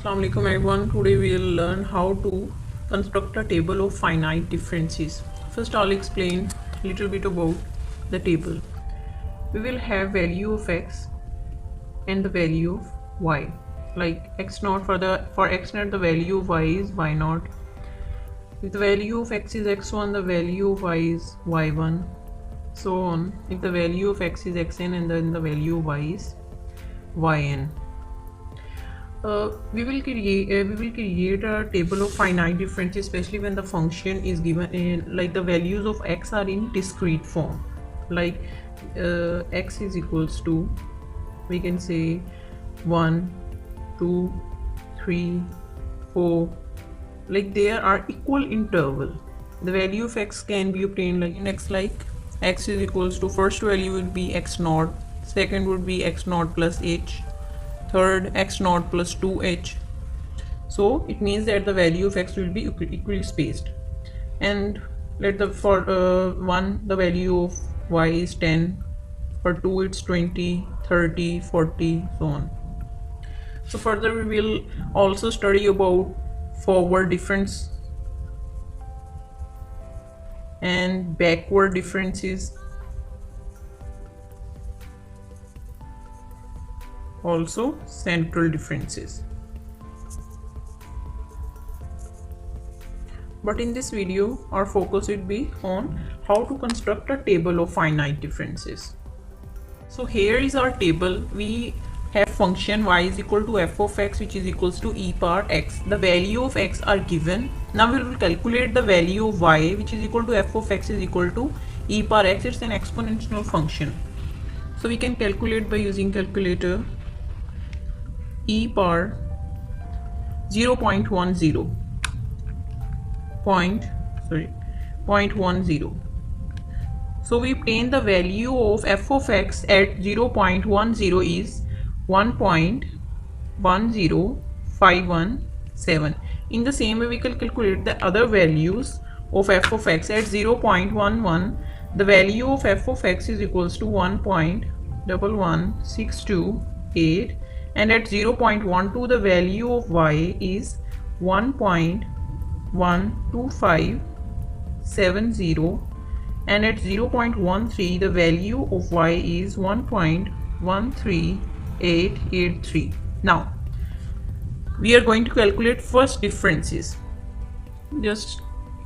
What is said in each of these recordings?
Assalamu alaikum everyone. Today we will learn how to construct a table of finite differences. First I'll explain a little bit about the table. We will have value of x and the value of y. Like x naught for x naught the value of y is y naught. If the value of x is x1, the value of y is y1. So on. If the value of x is xn and then the value of y is yn. We will create a table of finite differences, especially when the function is given in, like the values of x are in discrete form, like x is equals to, we can say 1 2 3 4, like there are equal interval. The value of x can be obtained like in x, like x is equals to, first value would be x naught, second would be x naught plus h, third x naught plus 2h. So it means that the value of x will be equally spaced. And let the for 1 the value of y is 10, for 2 it's 20, 30, 40, so on. So further we will also study about forward difference and backward differences, also central differences. But in this video our focus will be on how to construct a table of finite differences. So here is our table. We have function y is equal to f of x, which is equals to e power x. The value of x are given. Now we will calculate the value of y, which is equal to f of x is equal to e power x. It's an exponential function, so we can calculate by using calculator. E power 0.10 0.10. So we obtain the value of f of x at 0.10 is 1.10517. In the same way we can calculate the other values of f of x at 0.11. The value of f of x is equals to 1.11628, and at 0.12 the value of y is 1.12570, and at 0.13 the value of y is 1.13883. Now we are going to calculate first differences. Just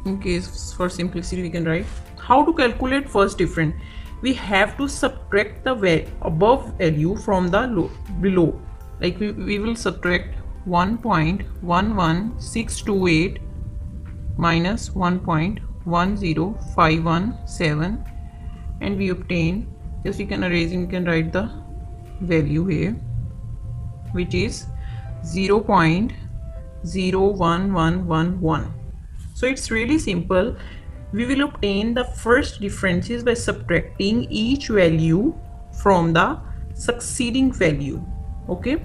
in case for simplicity we can write how to calculate first difference. We have to subtract the above value from the below. Like we will subtract 1.11628 minus 1.10517, and we obtain, just we can erase and we can write the value here, which is 0.01111. So it's really simple. We will obtain the first differences by subtracting each value from the succeeding value. Okay,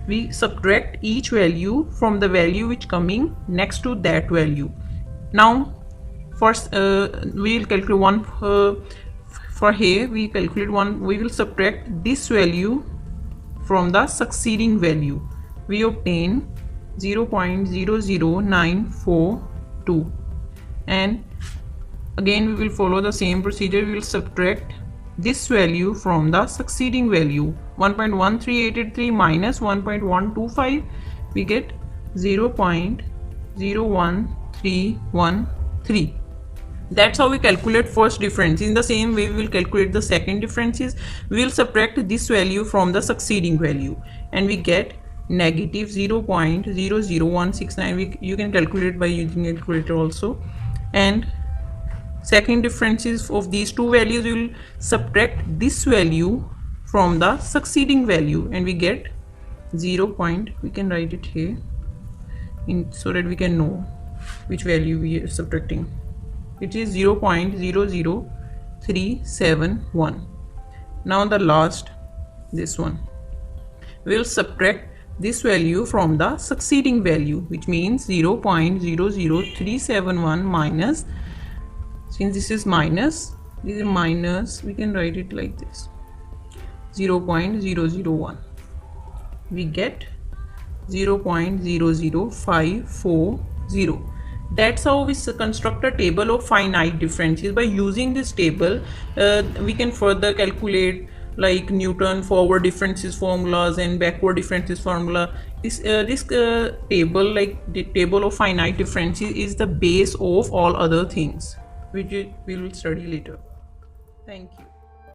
we subtract each value from the value which coming next to that value. Now first we will calculate one for here we calculate one. We will subtract this value from the succeeding value. We obtain 0.00942, and again we will follow the same procedure. We will subtract this value from the succeeding value. 1.13883 minus 1.125, we get 0.01313. That's how we calculate first difference. In the same way we will calculate the second differences. We will subtract this value from the succeeding value, and we get negative 0.00169. You can calculate by using a calculator also. And second differences of these two values, we will subtract this value from the succeeding value, and we get 0. We can write it here so that we can know which value we are subtracting. It is 0.00371. Now the last, this one, we will subtract this value from the succeeding value, which means 0.00371 minus, since this is minus, we can write it like this, 0.001. We get 0.00540. That's how we construct a table of finite differences. By using this table, we can further calculate like Newton forward differences formulas and backward differences formula. This table, like the table of finite differences, is the base of all other things, which we will study later. Thank you.